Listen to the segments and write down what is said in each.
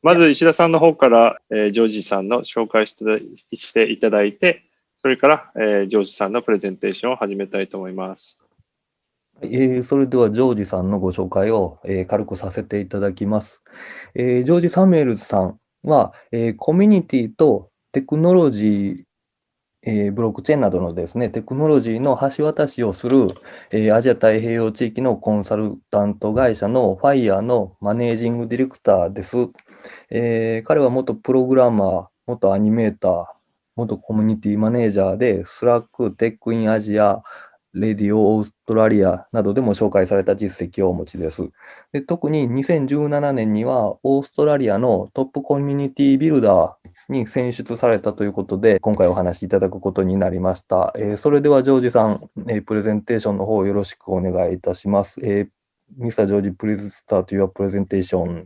まず石田さんの方から、ジョージさんの紹介していただいて、それから、ジョージさんのプレゼンテーションを始めたいと思います。それではジョージさんのご紹介を、軽くさせていただきます。ジョージ・サミュエルズさんは、コミュニティとテクノロジー、ブロックチェーンなどのですね、テクノロジーの橋渡しをする、アジア太平洋地域のコンサルタント会社のFaiāのマネージングディレクターです。彼は元プログラマー、元アニメーター、元コミュニティマネージャーで、スラック、テックインアジア、レディオオーストラリアなどでも紹介された実績をお持ちです。で、特に2017年にはオーストラリアのトップコミュニティビルダーに選出されたということで、今回お話しいただくことになりました。それではジョージさん、プレゼンテーションの方よろしくお願いいたします。Mr. George, please start your presentation.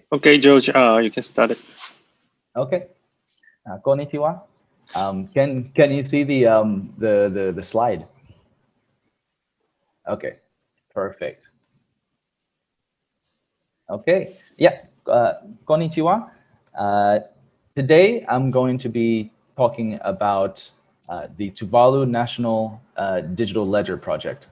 Okay, George, you can start it. Okay. Konnichiwa. Can you see the slide? Okay, perfect. Okay, yeah. Konnichiwa. Today I'm going to be talking about the Tuvalu National Digital Ledger Project.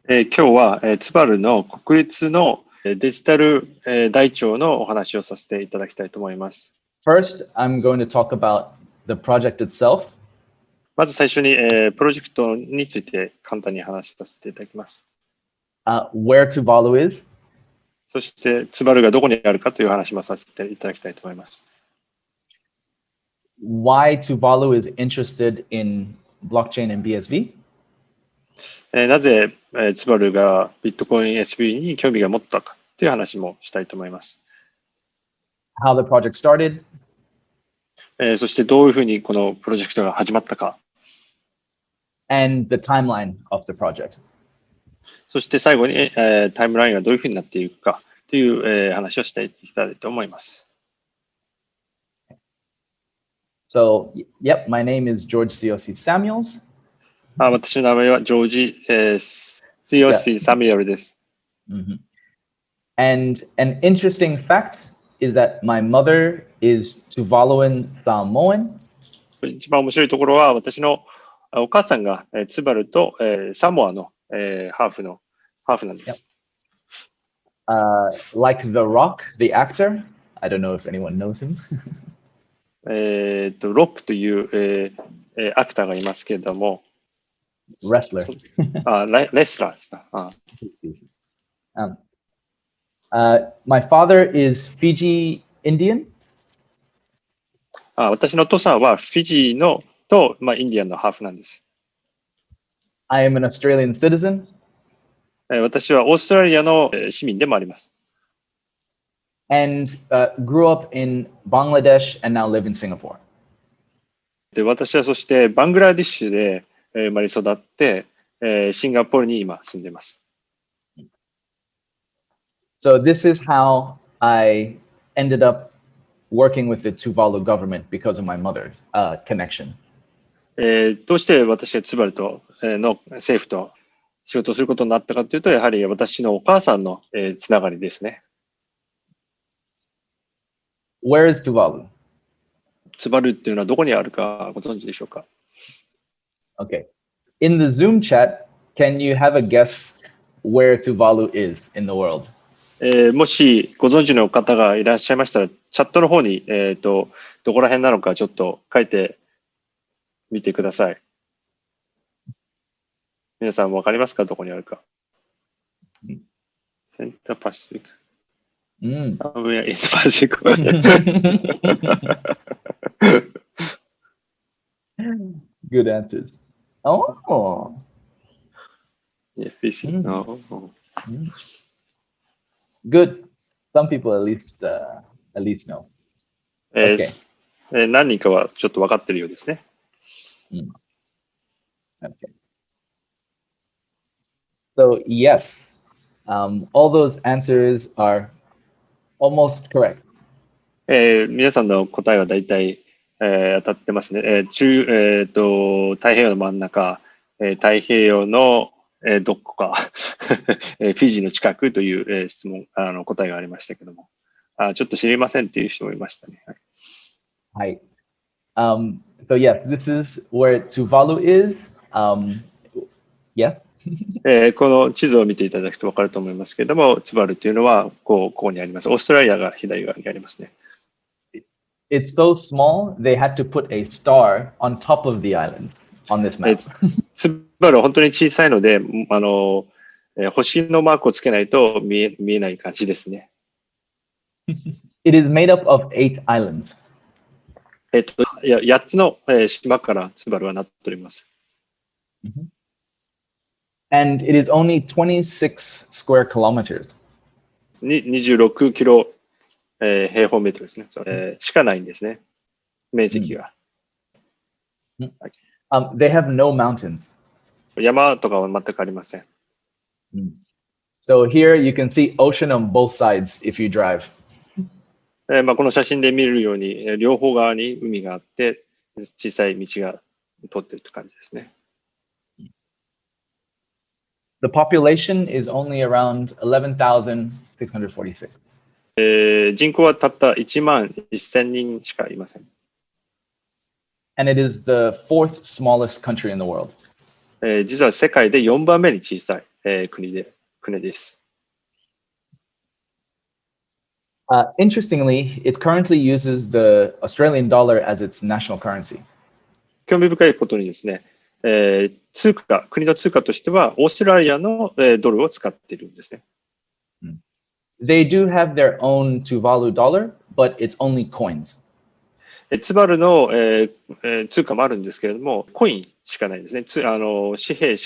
今日は、ツバルの国立のデジタル台帳のお話をさせていただきたいと思います。First, I'm going to talk about the project itself. まず最初に、プロジェクトについて簡単に話させていただきます。Where Tuvalu is. そしてツバルがどこにあるかという話もさせていただきたいと思います。Why Tuvalu is interested in blockchain and BSV. なぜ、ツバルがビットコイン SV に興味が持ったかという話もしたいと思います。How the project started. そしてどういうふうにこのプロジェクトが始まったか。And the timeline of the project. そして最後に、タイムラインがどういうふうになっていくかという、話をしていきたいと思います。So, yep, my name is George Siosi Samuels. 私の名前はジョージ、Siosi Samuel です。And an interesting fact is that my mother is Tuvaluan Samoan. 一番面白いところは私のお母さんがツバルとサモアのハーフなんです。Like The Rock, the actor. I don't know if anyone knows him. ロックというアクターがいますけれども。Wrestler. レスラーですか。My father is Fiji Indian. 私のお父さんはフィジーのと、インディアンのハーフなんです。I am an Australian citizen. 私はオーストラリアの市民でもあります。And grew up in Bangladesh and now live in Singapore. で、私はそしてバングラディッシュで生まれ育って、シンガポールに今住んでいます。So this is how I ended up working with the Tuvalu government because of my mother's connection. どうして私がツバルとの政府と仕事をすることになったかというと、やはり私のお母さんのつながりですね。Where is Tuvalu? ツバルっていうのはどこにあるかご存知でしょうか？ Okay. In the Zoom chat, can you have a guess where Tuvalu is in the world? もしご存知の方がいらっしゃいましたら、チャットの方に、どこら辺なのかちょっと書いてみてください。皆さんわかりますか？どこにあるか。センターパシフィック。Somewhere in the Pacific. Good answers. Oh. Yeah, fishing. Oh. Good. Some people at least know. Okay. 何人かはちょっと分かってるようですね。Okay. So yes, all those answers are almost correct. 皆さんの答えは大体、当たってますね。太平洋の真ん中、太平洋の、どこかフィジーの近くという質問、答えがありましたけども、ちょっと知りませんっていう人もいましたね。はい。So yes, this is where Tuvalu is. Yeah. この地図を見ていただくと分かると思いますけれども、ツバルというのはここにあります。オーストラリアが左側にありますね。It's so small, they had to put a star on top of the island on this map. ツバルは本当に小さいので、星のマークをつけないと見えない感じですね。It is made up of 8 islands. 8つの島からツバルはなっております。And it is only 26 square kilometers. 26キロ、平方メートルですね。しかないんですね。面積が。They have no mountains. 山とかは全くありません。So here you can see ocean on both sides if you drive. この写真で見るように、両方側に海があって、小さい道が通っているという感じですね。The population is only around 11,646. 人口はたった1万1000人しかいません。And it is the fourth smallest country in the world. 実は世界で4番目に小さい、国です。Interestingly, it currently uses the Australian dollar as its national currency. 興味深いことにですね、国の通貨としてはオーストラリアのドルを使っているんですね。They do have their own Tuvalu dollar, but it's only coins. ツバルの通貨もあるんですけれども、コインしかないですね。紙幣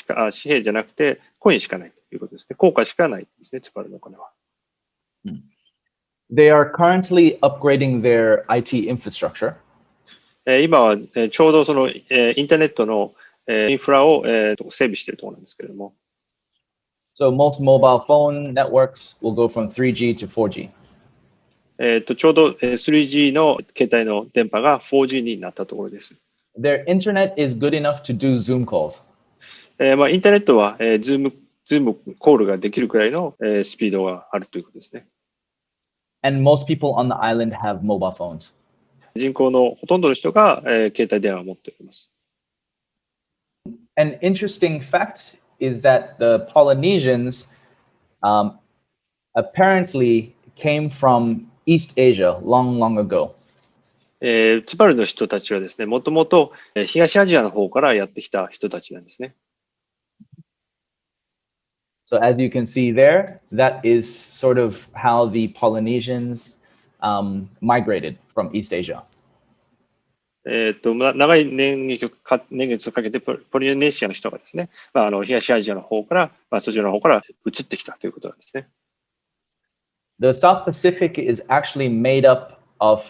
じゃなくてコインしかないということですね。硬貨しかないですね、ツバルのお金は。They are currently upgrading their IT infrastructure. 今はちょうどそのインターネットのインフラを整備しているところなんですけれども。So most mobile phone networks will go from 3G to 4G. ちょうど 3G の携帯の電波が 4G になったところです。Their internet is good enough to do Zoom calls. インターネットはZoomコールができるくらいのスピードがあるということですね。And most people on the island have mobile phones. 人口のほとんどの人が携帯電話を持っております。An interesting fact is that the Polynesians apparently came from East Asia long, long ago. ツバルの人たちはですね、もともと東アジアの方からやってきた人たちなんですね。So as you can see there, that is sort of how the Polynesians migrated from East Asia. 長い年月をかけてポリネシアの人がですね、東アジアの方から、そちらの方から移ってきたということなんですね。The South Pacific is actually made up of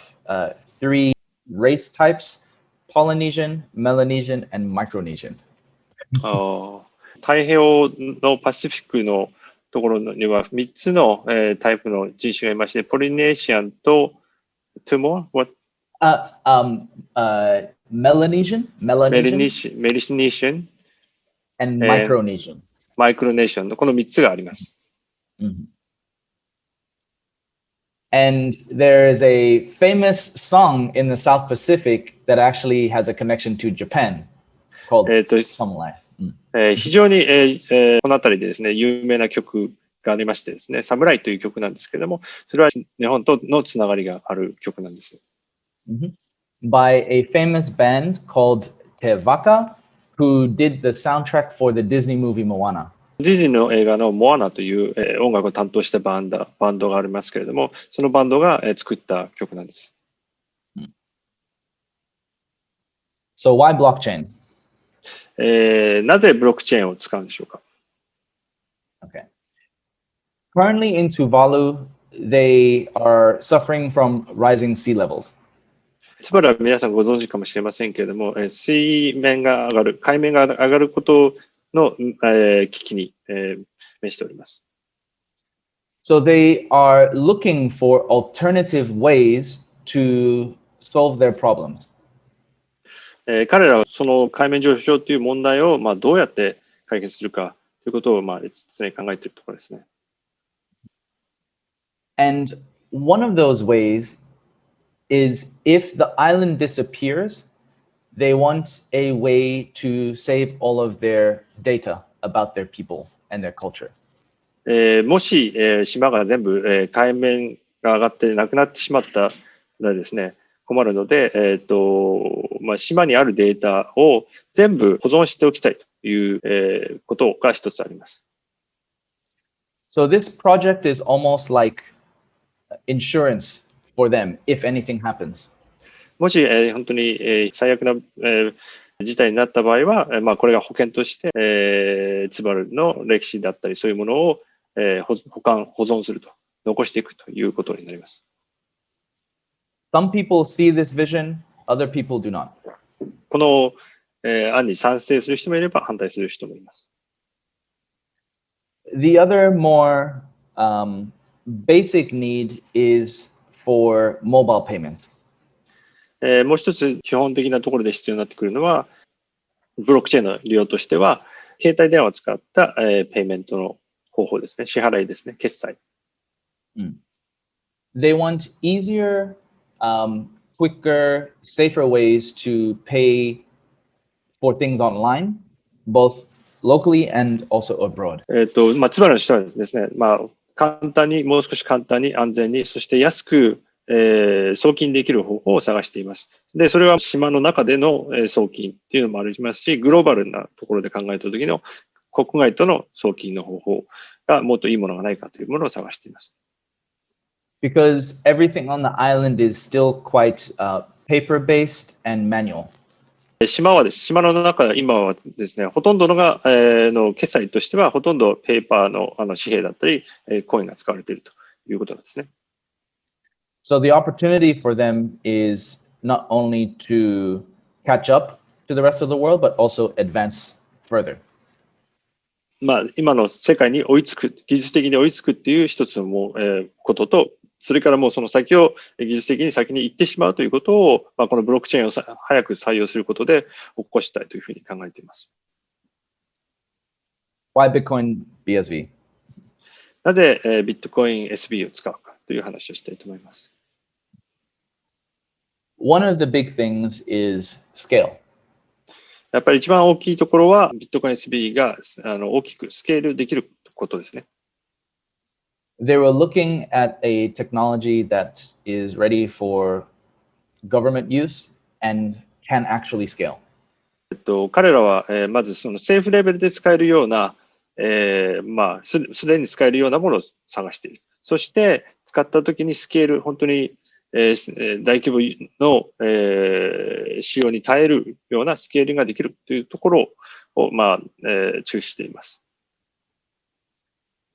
3 race types: Polynesian, Melanesian, and Micronesian. 太平洋のパシフィックのところには3つのタイプの人種がいまして、ポリネシアンと、2 more? What? Melanesian, Melanesian, and Micronesian. マイクロネーションのこの3つがあります。And there is a famous song in the South Pacific that actually has a connection to Japan called Samurai. 非常にこの辺りでですね、有名な曲がありましてですね、サムライという曲なんですけれども、それは日本とのつながりがある曲なんです。By a famous band called Te Waka, who did the soundtrack for the Disney movie Moana. ディズニーの映画のモアナという音楽を担当したバンドがありますけれども、そのバンドが作った曲なんです。So why blockchain? なぜブロックチェーンを使うんでしょうか？ Okay. Currently in Tuvalu, they are suffering from rising sea levels. ツバルは皆さんご存知かもしれませんけれども、海面が上がることの危機に面しております。So they are looking for alternative ways to solve their problems. 彼らはその海面上昇という問題をどうやって解決するかということを、常に考えているところですね。And one of those ways is if the island disappears, they want a way to save all of their data about their people and their culture. もし、島が全部、海面が上がってなくなってしまったらですね、困るので、島にあるデータを全部保存しておきたいという、ことが一つあります。So this project is almost like insurance for them if anything happens. もし、本当に、最悪な、事態になった場合は、これが保険として、ツバルの歴史だったりそういうものを、保存すると、残していくということになります。Some people see this vision, other people do not. この、案に賛成する人もいれば反対する人もいます。The other more basic need is for mobile payments. もう一つ基本的なところで必要になってくるのは、ブロックチェーンの利用としては、携帯電話を使った、ペイメントの方法ですね。支払いですね。決済。They want easier, quicker, safer ways to pay for things online, both locally and also abroad. つまりの人はですね、もう少し簡単に安全に、そして安く、送金できる方法を探しています。で、それは島の中での、送金っていうのもありますし、グローバルなところで考えたときの国外との送金の方法がもっといいものがないかというものを探しています。Because everything on the island is still quite paper-based and manual. 島の中、今はですね、ほとんどの決済としては、ほとんどペーパーの紙幣だったり、コインが使われているということなんですね。So the opportunity for them is not only to catch up to the rest of the world, but also advance further. 今の世界に追いつく、技術的に追いつくっていう一つのことと、それからもうその先を技術的に先に行ってしまうということを、このブロックチェーンを早く採用することで起こしたいというふうに考えています。Why Bitcoin BSV? なぜビットコイン SB を使うかという話をしたいと思います。One of the big things is scale. やっぱり一番大きいところはビットコイン SB が大きくスケールできることですね。They were looking at a technology that is ready for government use and can actually scale. 彼らはまずその政府レベルで使えるような、すでに使えるようなものを探している。そして使ったときにスケール、本当に大規模の、使用に耐えるようなスケールができるというところを、注視しています。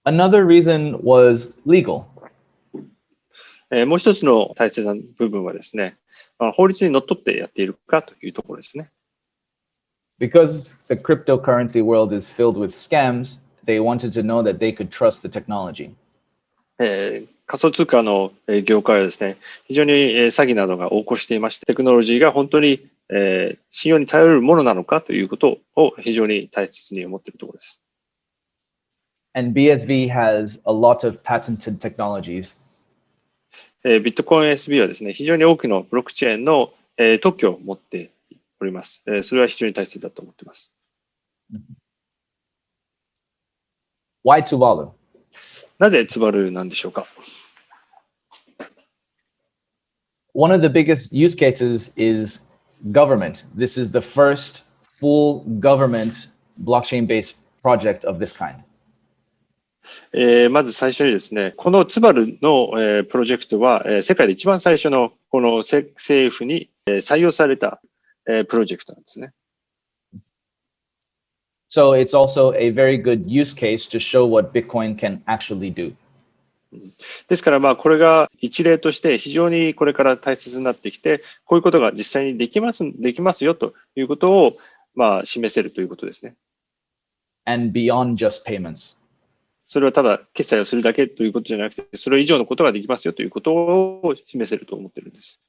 Another reason was legal. もう一つの大切な部分はですね、法律にのっとってやっているかというところですね。Because the cryptocurrency world is filled with scams, they wanted to know that they could trust the technology. 仮想通貨の業界はですね、非常に詐欺などが横行していまして、テクノロジーが本当に信用に頼れるものなのかということを非常に大切に思っているところです。And BSV has a lot of patented technologies. ビットコイン SB はですね、非常に多くのブロックチェーンの特許を持っております。それは非常に大切だと思っています。Why Tuvalu? なぜツバルなんでしょうか。One of the biggest use cases is government. This is the first full government blockchain-based project of this kind. まず最初にですね、このツバルのプロジェクトは世界で一番最初のこの政府に採用されたプロジェクトなんですね。So it's also a very good use case to show what Bitcoin can actually do. ですからこれが一例として非常にこれから大切になってきて、こういうことが実際にできますよということを示せるということですね。And beyond just payments. それはただ決済をするだけということじゃなくて、それ以上のことができますよということを示せると思っているんです。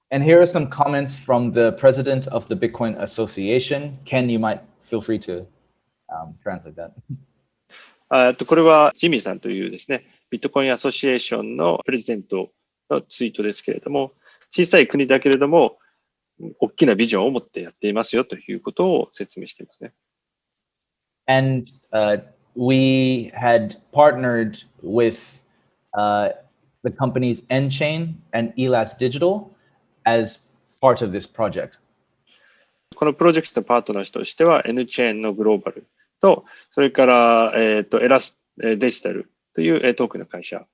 And here are some comments from the president of the Bitcoin Association. Ken, you might feel free to translate that. これはジミーさんというですね、ビットコインアソシエーションのプレゼントのツイートですけれども、小さい国だけれども、大きなビジョンを持ってやっていますよということを説明していますね。And we had partnered with the companies Enchain and Elas Digital as part of this project. このプロジェクトのパートナーとしては N チェーンのグローバルと、それからエラスデジタルというトークの会社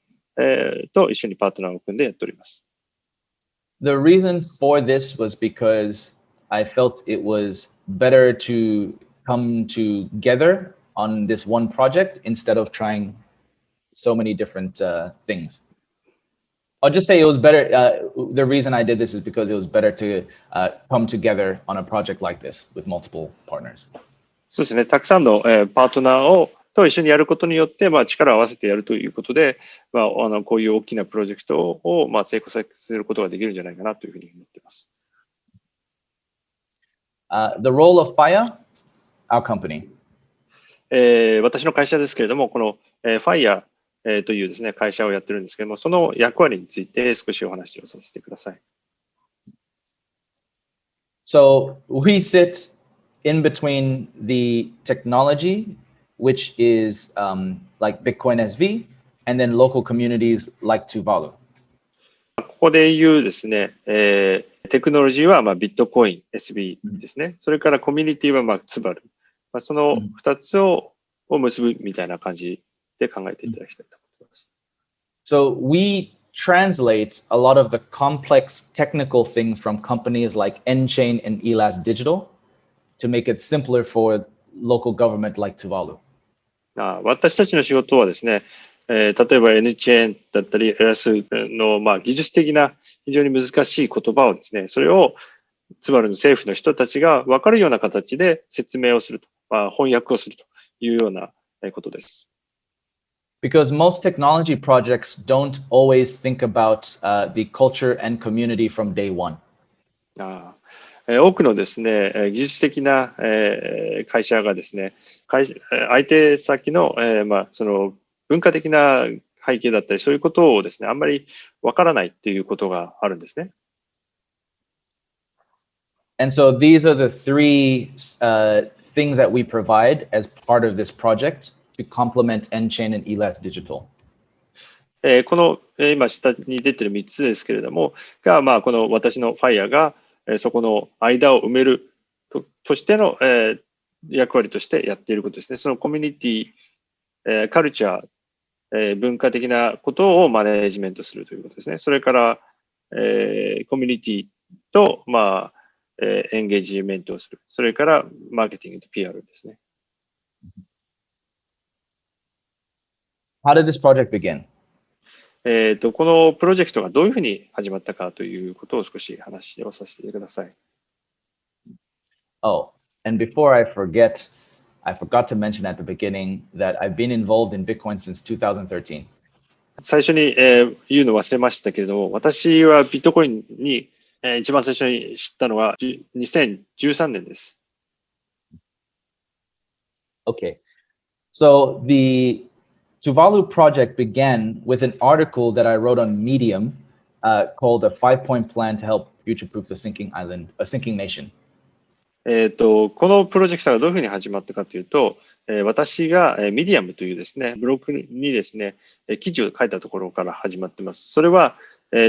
と一緒にパートナーを組んでやっております。The reason for this was because I felt it was better to come together on this one project instead of trying so many different things. I'll just say it was better. The reason I did this is because it was better to come together on a project like this with multiple partners. そうですね。たくさんのパートナーと一緒にやることによって、力を合わせてやるということで、こういう大きなプロジェクトを成功させることができるんじゃないかなというふうに思っています。The role of Faiā, our company. 私の会社ですけれども、このFaiāというですね、会社をやってるんですけれども、その役割について少しお話をさせてください。So we sit in between the technology, which is like Bitcoin SV, and then local communities like Tuvalu. ここで言うですね、テクノロジーはビットコイン SV ですね。それからコミュニティはツバル。その2つを結ぶみたいな感じで考えていただきたいと思います。So we translate a lot of the complex technical things from companies like Enchain and Elas Digital to make it simpler for local government like Tuvalu. 私たちの仕事はですね、例えば N チェーンだったり Elas の技術的な非常に難しい言葉をですね、それをツバルの政府の人たちが分かるような形で説明をすると、翻訳をするというようなことです。Because most technology projects don't always think about the culture and community from day one. 多くのですね、技術的な会社がですね、相手先のその文化的な背景だったり、そういうことをですね、あんまりわからないっていうことがあるんですね。And so these are the three things that we provide as part of this project to complement Enchain and Elas Digital. この今下に出てる3つですけれども、がこの私のFaiāがそこの間を埋める としての役割としてやっていることですね。そのコミュニティ、カルチャー、文化的なことをマネージメントするということですね。それから、コミュニティと、エンゲージメントをする。それからマーケティングと PR ですね。How did this project begin? このプロジェクトがどういうふうに始まったかということを少し話をさせてください。Oh, and before I forgot to mention at the beginning that I've been involved in Bitcoin since 2013. 最初に、言うの忘れましたけれども、私はビットコインに、一番最初に知ったのは2013年です。Okay. So the Tuvalu project began with an article that I wrote on Medium called a 5-point plan to help future-proof the sinking nation. このプロジェクトがどういうふうに始まったかというと、私がミディアムというですね、ブログにですね、記事を書いたところから始まっています。それは、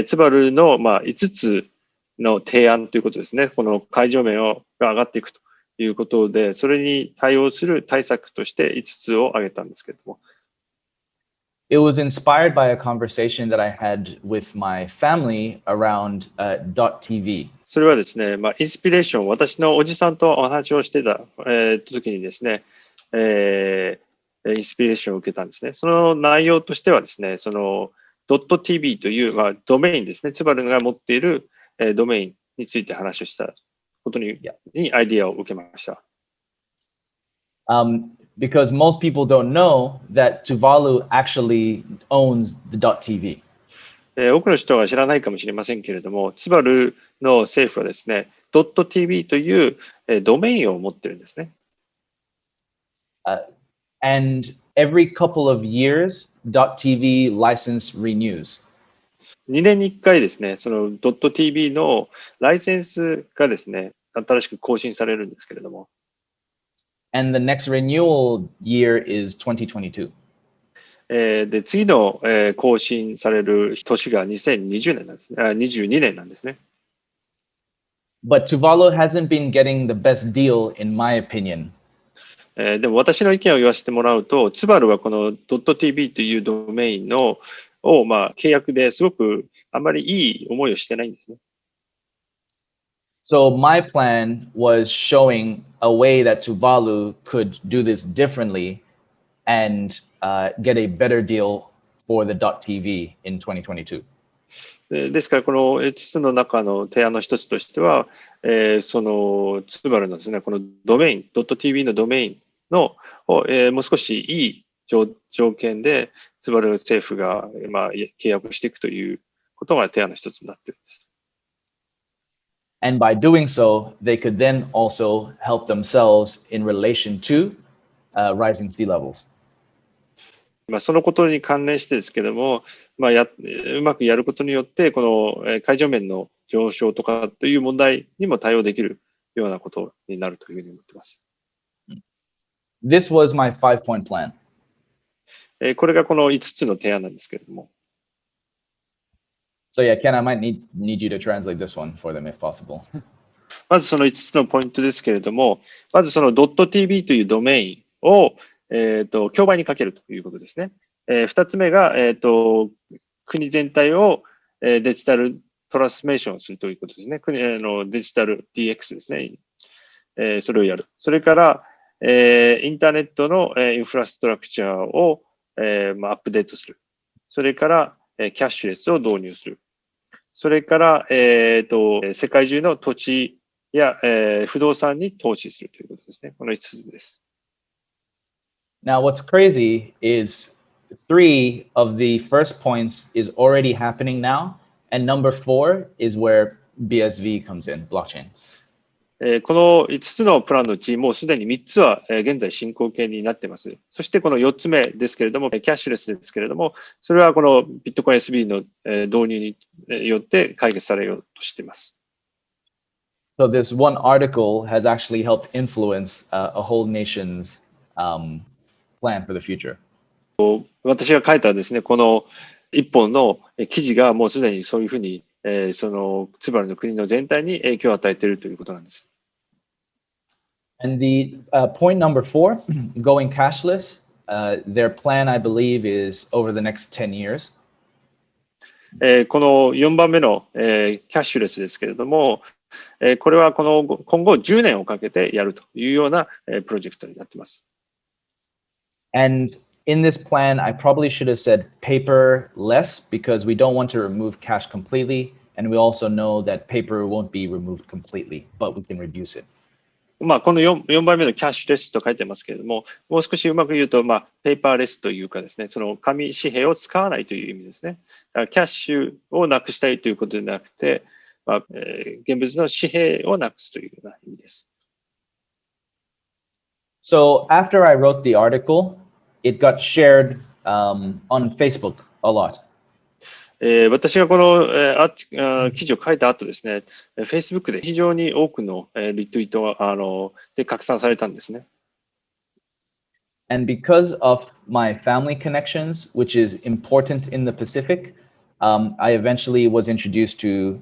ツバルの5つの提案ということですね。この会場面が上がっていくということで、それに対応する対策として5つを挙げたんですけれども。It was inspired by a conversation that I had with my family around .tv. それはですね、インスピレーション、私のおじさんとお話をしてた、時にですね、インスピレーションを受けたんですね。その内容としてはですね、その .tv という、ドメインですね、ツバルが持っている、ドメインについて話をしたことにアイディアを受けました。Because most people don't know that Tuvalu actually owns the .tv. 多くの人は知らないかもしれませんけれども、ツバルの政府はですね、.tv というドメインを持っているんですね。And every couple of years, .tv license renews. 2年に1回ですね、その .tv のライセンスがですね、新しく更新されるんですけれども。And the next renewal year is 2022. で、次の更新される年が2020年なんですね。22年なんですね。But Tuvalu hasn't been getting the best deal, in my opinion. でも私の意見を言わせてもらうと、ツバルはこの .tv というドメインを契約ですごくあまりいい思いをしてないんですね。So my plan was showing a way that Tuvalu could do this differently and get a better deal for the .tv in 2022. ですから、この5つの中の提案の一つとしては、そのツバルのですね、このドメイン、.tv のドメインのもう少しいい条件で、ツバル政府が契約していくということが提案の一つになっているんです。And by doing so, they could then also help themselves in relation to rising sea levels. そのことに関連してですけども、うまくやることによって、この海上面の上昇とかという問題にも対応できるようなことになるというふうに思っています。This was my 5-point plan. これがこの5つの提案なんですけれども。So yeah, Ken, I might need you to translate this one for them if possible. まずその5つのポイントですけれども、まずその .tv というドメインを競売にかけるということですね。2つ目が、国全体をデジタルトランスメーションするということですね。国デジタル DX ですね。それをやる。それから、インターネットのインフラストラクチャーをアップデートする。それから、キャッシュレスを導入する。それから、世界中の土地や、不動産に投資するということですね。この5つです。Now, what's crazy is 3 of the first points is already happening now, and number 4 is where BSV comes in, blockchain. この5つのプランのうち、もうすでに3つは現在進行形になっています。そしてこの4つ目ですけれども、キャッシュレスですけれども、それはこのビットコイン SB の導入によって解決されようとしています。So this one article has actually helped influence a whole nation's plan for the future. 私が書いたですね、この一本の記事がもうすでにそういうふうに、そのツバルの国の全体に影響を与えているということなんです。And the point number 4, going cashless, their plan, I believe, is over the next 10 years. この4番目の、キャッシュレスですけれども、これは今後10年をかけてやるというような、プロジェクトになっています。And in this plan, I probably should have said paper less because we don't want to remove cash completely. And we also know that paper won't be removed completely, but we can reduce it. この 4番目のキャッシュレスと書いてますけれども、もう少しうまく言うと、ペーパーレスというかですね、その紙紙幣を使わないという意味ですね。だからキャッシュをなくしたいということではなくて、現物の紙幣をなくすというような意味です。So after I wrote the article, it got shared on Facebook a lot. 私がこの記事を書いた後ですね、Facebook で非常に多くのリツイートで拡散されたんですね。And because of my family connections, which is important in the Pacific, I eventually was introduced to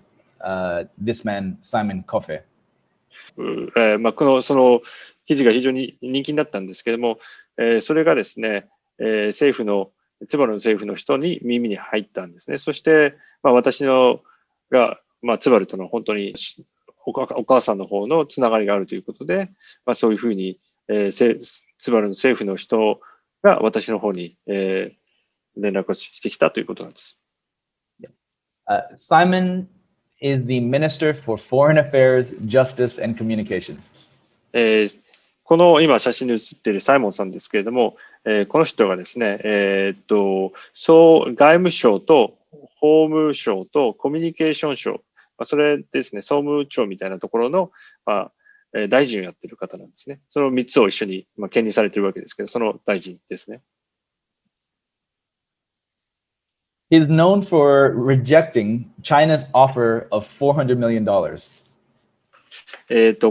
this man, Simon Coffey. その記事が非常に人気になったんですけれども、それがですね、ツバルの政府の人に耳に入ったんですね。そして、私が、ツバルとの本当にお母さんの方のつながりがあるということで、そういうふうに、ツバルの政府の人が私の方に、連絡をしてきたということなんです。Simon is the Minister for Foreign Affairs, Justice and Communications. この今写真に写っているサイモンさんですけれども、この人がですね、外務省と法務省とコミュニケーション省、それですね、総務庁みたいなところの、大臣をやっている方なんですね。その3つを一緒に、兼任されているわけですけど、その大臣ですね。He is known for rejecting China's offer of $400 million.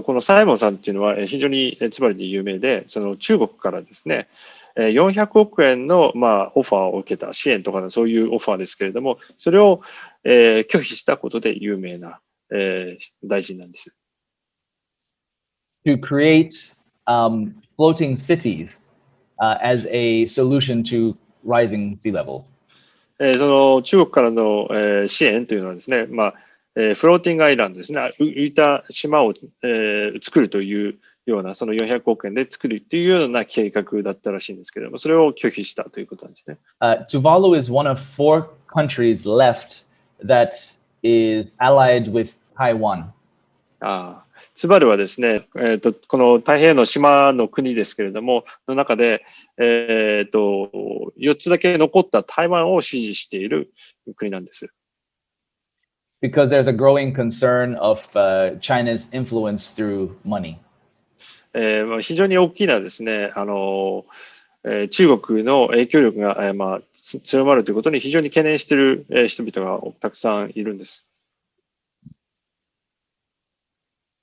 このサイモンさんっていうのは非常にツバルで有名で、その中国からですね、400億円のオファーを受けた支援とかのそういうオファーですけれども、それを拒否したことで有名な大臣なんです。To create floating cities as a solution to rising sea levels. その中国からの支援というのはですね、フローティングアイランドですね、浮いた島を作るというような、その400億円で作るというような計画だったらしいんですけれども、それを拒否したということなんですね。Tuvalu is one of 4 countries left that is allied with Taiwan. ツバルはですね、この太平洋の島の国ですけれども、の中で、4つだけ残った台湾を支持している国なんです。Because there's a growing concern of China's influence through money. 非常に大きなですね、中国の影響力が、強まるということに非常に懸念している人々がたくさんいるんです。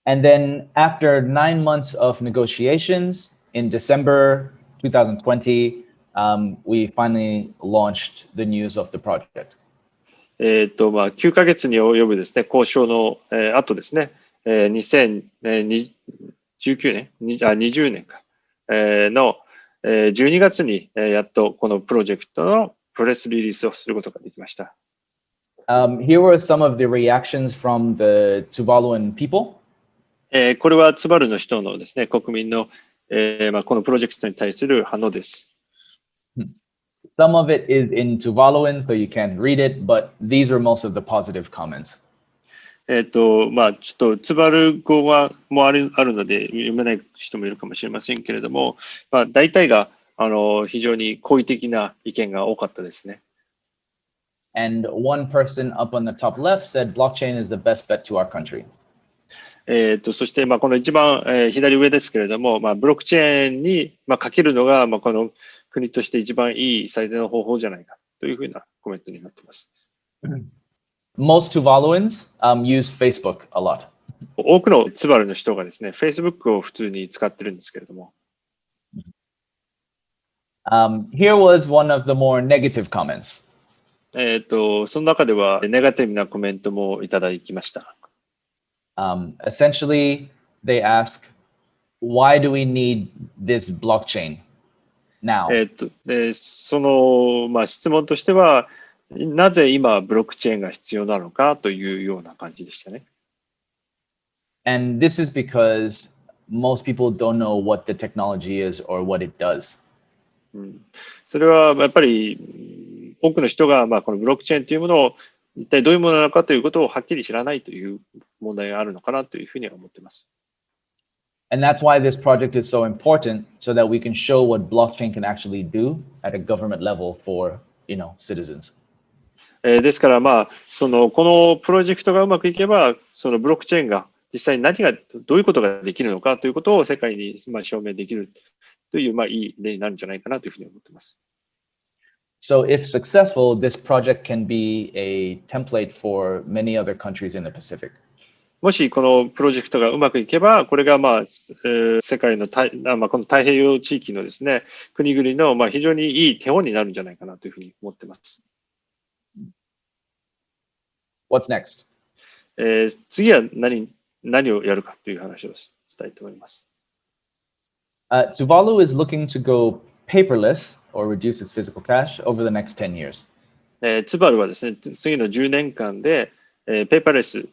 And then after 9 months of negotiations in December 2020, we finally launched the news of the project. 9ヶ月に及ぶですね、交渉の後ですね、2019年、20年か、の12月にやっとこのプロジェクトのプレスリリースをすることができました。Here were some of the reactions from the Tuvaluan people. これはツバルの人のですね、国民の、このプロジェクトに対する反応です。Some of it is in Tuvaluan, so you can't read it, but these are most of the positive comments. ちょっとツバル語もあるので読めない人もいるかもしれませんけれども、大体が非常に好意的な意見が多かったですね。And one person up on the top left said blockchain is the best bet to our country. そしてこの一番左上ですけれども、ブロックチェーンにかけるのがこの国として一番いい最善の方法じゃないかというふうなコメントになっています。Most Tuvaluans use Facebook a lot. 多くのツバルの人がですね、Facebook を普通に使ってるんですけれども。Here was one of the more negative comments. その中ではネガティブなコメントもいただきました。Essentially, they ask, why do we need this blockchain now? でその、質問としては、なぜ今ブロックチェーンが必要なのかというような感じでしたね。And this is because most people don't know what the technology is or what it does. それはやっぱり多くの人がこのブロックチェーンというものを一体どういうものなのかということをはっきり知らないという問題があるのかなというふうには思っています。And that's why this project is so important, so that we can show what blockchain can actually do at a government level for, citizens. ですからこのプロジェクトがうまくいけば、そのブロックチェーンが実際にどういうことができるのかということを世界に証明できるといういい例になるんじゃないかなというふうに思っています。So if successful, this project can be a template for many other countries in the Pacific. もしこのプロジェクトがうまくいけば、これが世界のこの太平洋地域のですね、国々の非常にいい手本になるんじゃないかなというふうに思っています。What's next? 次は何をやるかという話をしたいと思います。Tuvalu is looking to go paperless or reduce its physical cash over the next 10 years. ツバルはですね、次の10年間で、ペーパーレス、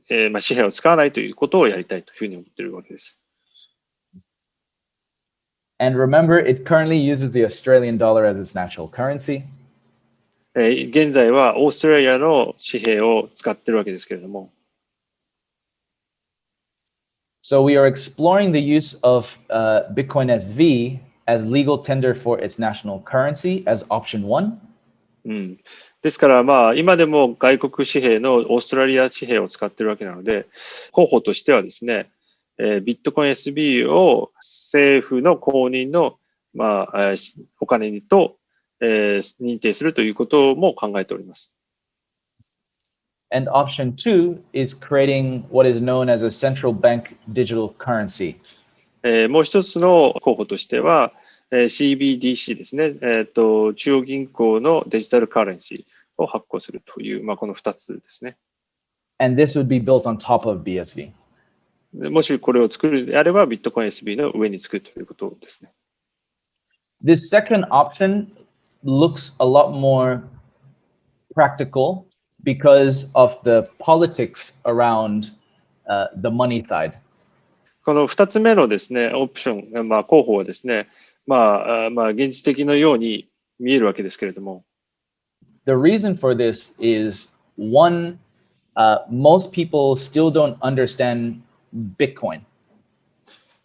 紙幣を使わないということをやりたいというふうに思っているわけです。And remember, it currently uses the Australian dollar as its national currency. 現在はオーストラリアの紙幣を使っているわけですけれども。So we are exploring the use of Bitcoin SV as legal tender for its national currency as option 1. ですから今でも外国紙幣のオーストラリア紙幣を使っているわけなので、候補としてはですね、ビットコイン SB を政府の公認の、お金と、認定するということも考えております。And option 2 is creating what is known as a central bank digital currency. もう一つの候補としては、CBDC ですね、中央銀行のデジタルカレンシーを発行するという、この2つですね。And this would be built on top of BSV. もしこれを作るであれば、ビットコイン SB の上に作るということですね。This second option looks a lot more practical because of the politics around the money side. この2つ目のですね、オプション、候補はですね、現実的のように見えるわけですけれども。The reason for this is one, most people still don't understand Bitcoin.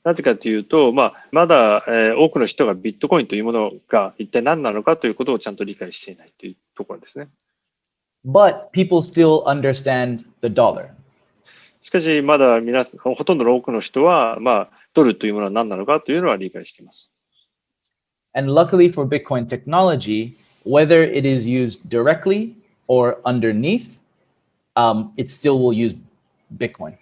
なぜかというと、まだ、多くの人がビットコインというものが一体何なのかということをちゃんと理解していないというところですね。But people still understand the dollar. しかし、まだほとんどの多くの人は、ドルというものは何なのかというのは理解しています。And luckily for Bitcoin technology, whether it is used directly or underneath, it still will use Bitcoin.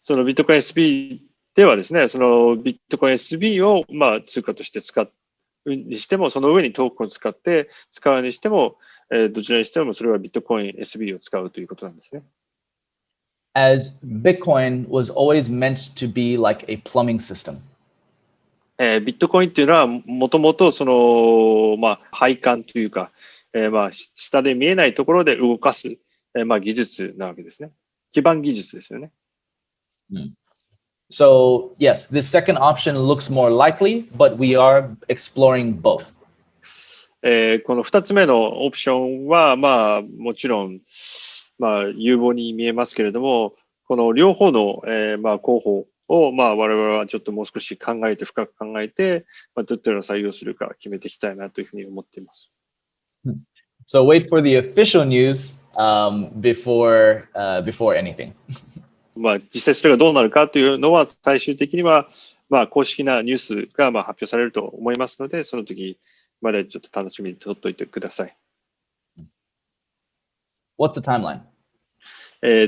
そのビットコイン SB ではですね、そのビットコイン SB を通貨として使うにしても、その上にトークンを使って使うにしても、どちらにしてもそれはビットコイン SB を使うということなんですね。As Bitcoin was always meant to be like a plumbing system. ビットコインっていうのはもともとその、配管というか、下で見えないところで動かす、技術なわけですね。基盤技術ですよね。So yes, this second option looks more likely, but we are exploring both. この2つ目のオプションは、もちろん、有望に見えますけれども、この両方の、候補を、我々はちょっともう少し深く考えて、どちらを採用するか決めていきたいなというふうに思っています。So wait for the official news before anything. 実際それがどうなるかというのは最終的には、公式なニュースが発表されると思いますので、その時までちょっと楽しみにとっておいてください。What's the timeline?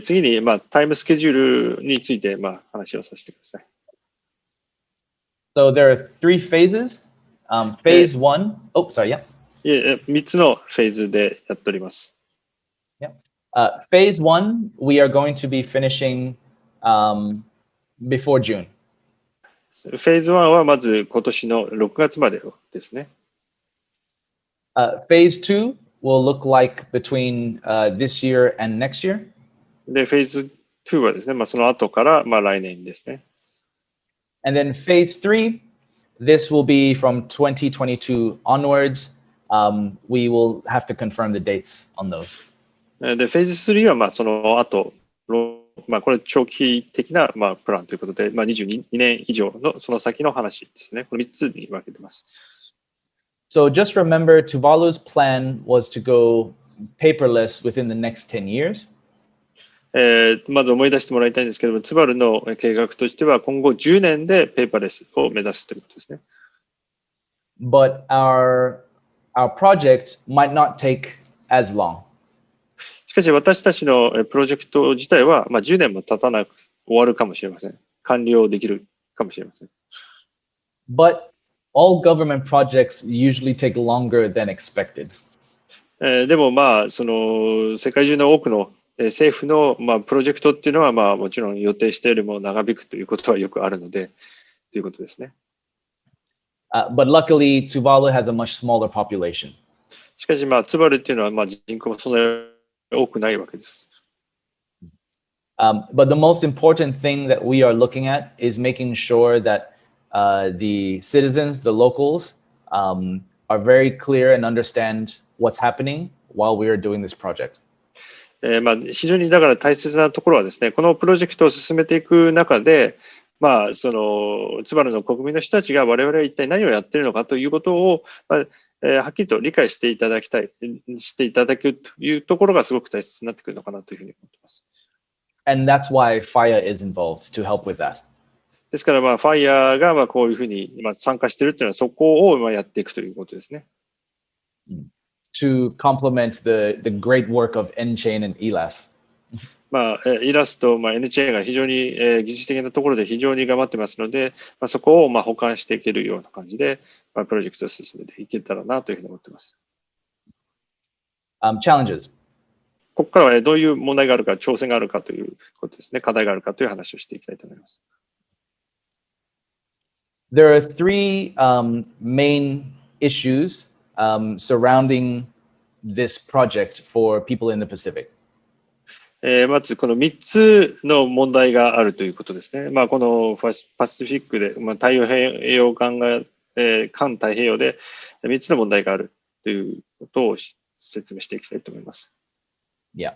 次に、タイムスケジュールについて、話をさせてください。So there are 3 phases. Phase 1. Oh, sorry, yes. 3つのフェーズでやっております。Phase 1, we are going to be finishing before June. フェーズ1はまず今年の6月までですね。Phase 2 will look like between this year and next year. で、フェーズ2はですね、その後から、来年ですね。And then phase 3, this will be from 2022 onwards. We will have to confirm the dates on those. で、フェーズ3は、その後、これ長期的な、プランということで、22年以上のその先の話ですね。この3つに分けています。So just remember, Tuvalu's plan was to go paperless within the next 10 years. まず思い出してもらいたいんですけども、ツバルの計画としては今後10年でペーパーレスを目指すということですね。But our project might not take as long. しかし私たちのプロジェクト自体は、10年も経たなく終わるかもしれません。完了できるかもしれません。But all government projects usually take longer than expected. でもその世界中の多くの政府のプロジェクトっていうのはもちろん予定してよりも長引くということはよくあるのでということですね。But luckily, Tuvalu has a much smaller population. しかしツバルっていうのは人口もそんなに多くないわけです。But the most important thing that we are looking at is making sure that the citizens, the locals, are very clear and understand what's happening while we are doing this project. 非常にだから大切なところはですね、このプロジェクトを進めていく中で、そのツバルの国民の人たちが我々は一体何をやっているのかということを、はっきりと理解していただくというところがすごく大切になってくるのかなというふうに思っています。And that's why Faiā is involved to help with that. ですから、Faiā がこういうふうに今参加しているというのは、そこをやっていくということですね。To complement the great work of N-Chain and ELAS. イラスと、N-Chain が非常に、技術的なところで非常に頑張ってますので、そこを補完していけるような感じで、プロジェクトを進めていけたらなというふうに思っています。Challenges. ここからは、どういう問題があるか、挑戦があるかということですね、課題があるかという話をしていきたいと思います。There are three main issues surrounding this project for people in the Pacific. まずこの3つの問題があるということですね。このパシフィックで、太平洋間太平洋で3つの問題があるということを説明していきたいと思います。Yeah.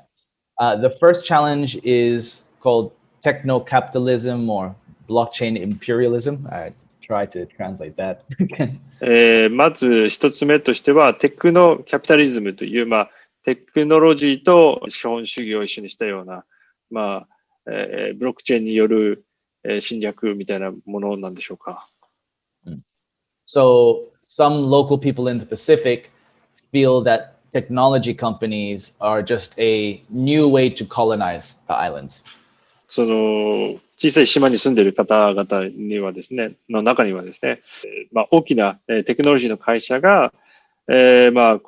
The first challenge is called techno-capitalism or blockchain imperialism. I try to translate that. まず一つ目としては、テクノキャピタリズムという、テクノロジーと資本主義を一緒にしたような、ブロックチェーンによる侵略みたいなものなんでしょうか。So some local people in the Pacific feel that technology companies are just a new way to colonize the islands. その小さい島に住んでいる方々にはですね、の中にはですね、大きなテクノロジーの会社がこ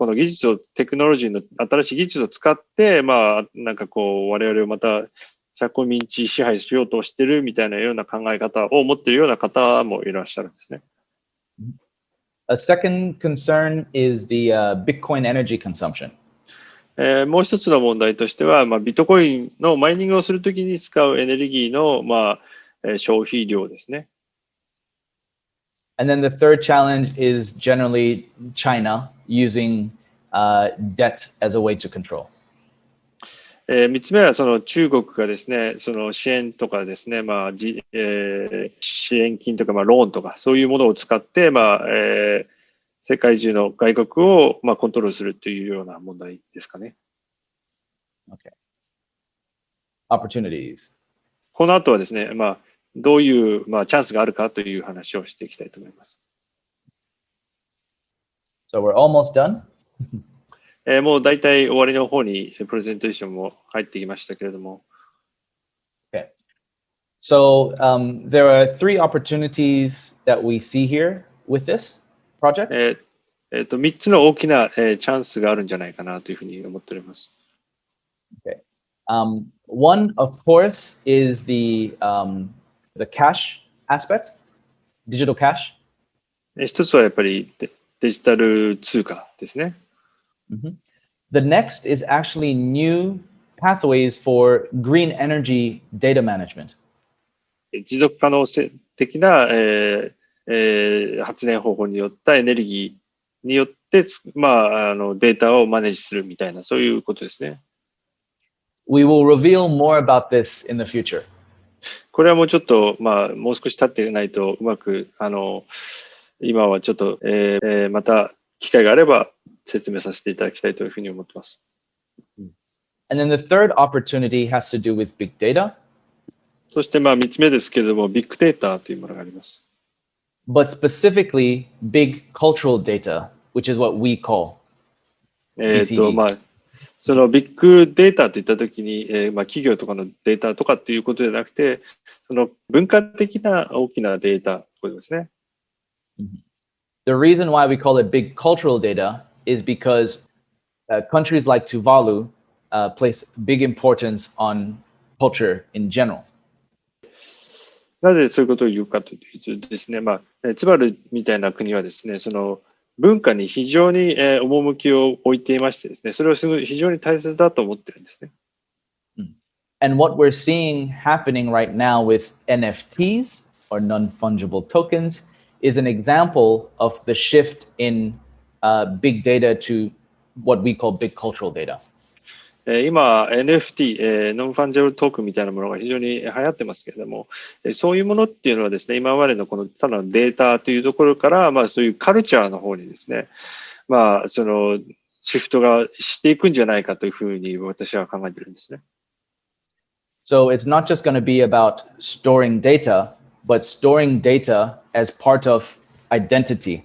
の技術を、テクノロジーの新しい技術を使って、我々をまた植民地支配しようとしてるみたいなような考え方を持っているような方もいらっしゃるんですね。A second concern is the Bitcoin energy consumption. もう一つの問題としては、ビットコインのマイニングをするときに使うエネルギーの、消費量ですね。And then the third challenge is generally China using debt as a way to control. 3つ目はその中国がですね、その支援とかですね、支援金とかローンとかそういうものを使って、世界中の外国をコントロールするというような問題ですかね。Okay. Opportunities. この後はですね、どういうチャンスがあるかという話をしていきたいと思います。So we're almost done. もう大体終わりの方にプレゼンテーションも入ってきましたけれども。Okay. So there are three opportunities that we see here with this project. 3つの大きなチャンスがあるんじゃないかなというふうに思っております。Okay. One, of course, is the cash aspect, digital cash. 一つはやっぱりデジタル通貨ですね。The next is actually new pathways for green energy data management. 持続可能性的な、発電方法によったエネルギーによって、データをマネージするみたいな、そういうことですね。We will reveal more about this in the future. これはもうちょっと、もう少し経っていないとうまく、今はちょっと、また機会があれば説明させていただきたいというふうに思っています。And then the third opportunity has to do with big data. そして3つ目ですけれども、ビッグデータというものがあります。But specifically big cultural data, which is what we call BCD. そのビッグデータといったときに、企業とかのデータとかっていうことじゃなくて、その文化的な大きなデータということですね。The reason why we call it big cultural data is because countries like Tuvalu place big importance on culture in general. なぜそういうことを言うかというとですね、ツバルみたいな国はですね、その文化に非常に趣を置いていましてですね、それを非常に大切だと思ってるんですね。And what we're seeing happening right now with NFTs or non-fungible tokens is an example of the shift in big data to what we call big cultural data. 今 NFT、ノンファンジャブルトークンみたいなものが非常に流行ってますけれども、そういうものっていうのはですね、今までのこのただのデータというところから、そういうカルチャーの方にですね、そのシフトがしていくんじゃないかというふうに私は考えているんですね。So it's not just going to be about storing data, but storing data as part of identity.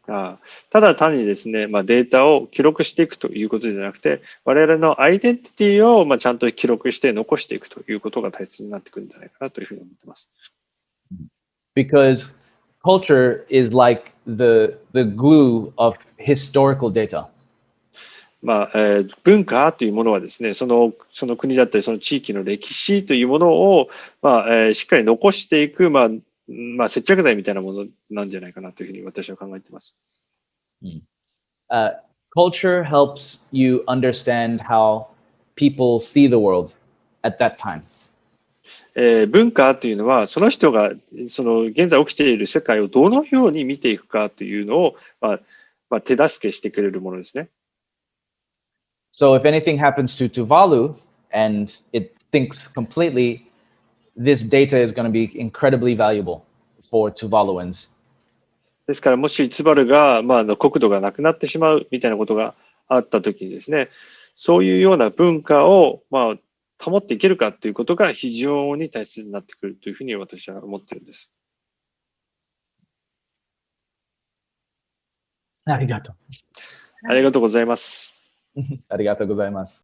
ただ単にですね、データを記録していくということじゃなくて、我々のアイデンティティをちゃんと記録して残していくということが大切になってくるんじゃないかなというふうに思っています。Because culture is like the glue of historical data. 文化というものはですね、その国だったりその地域の歴史というものを、しっかり残していく、接着剤みたいなものなんじゃないかなというふうに私は考えています。Culture helps you understand how people see the world at that time. 文化というのはその人がその現在起きている世界をどのように見ていくかというのを、手助けしてくれるものですね。So if anything happens to Tuvalu and it thinks completely, this data is going to be incredibly valuable for Tuvaluans. ですからもしツバルが、国土がなくなってしまうみたいなことがあったときにですね、そういうような文化を、保っていけるかということが非常に大切になってくるというふうに私は思っているんです。ありがとう。ありがとうございます。ありがとうございます。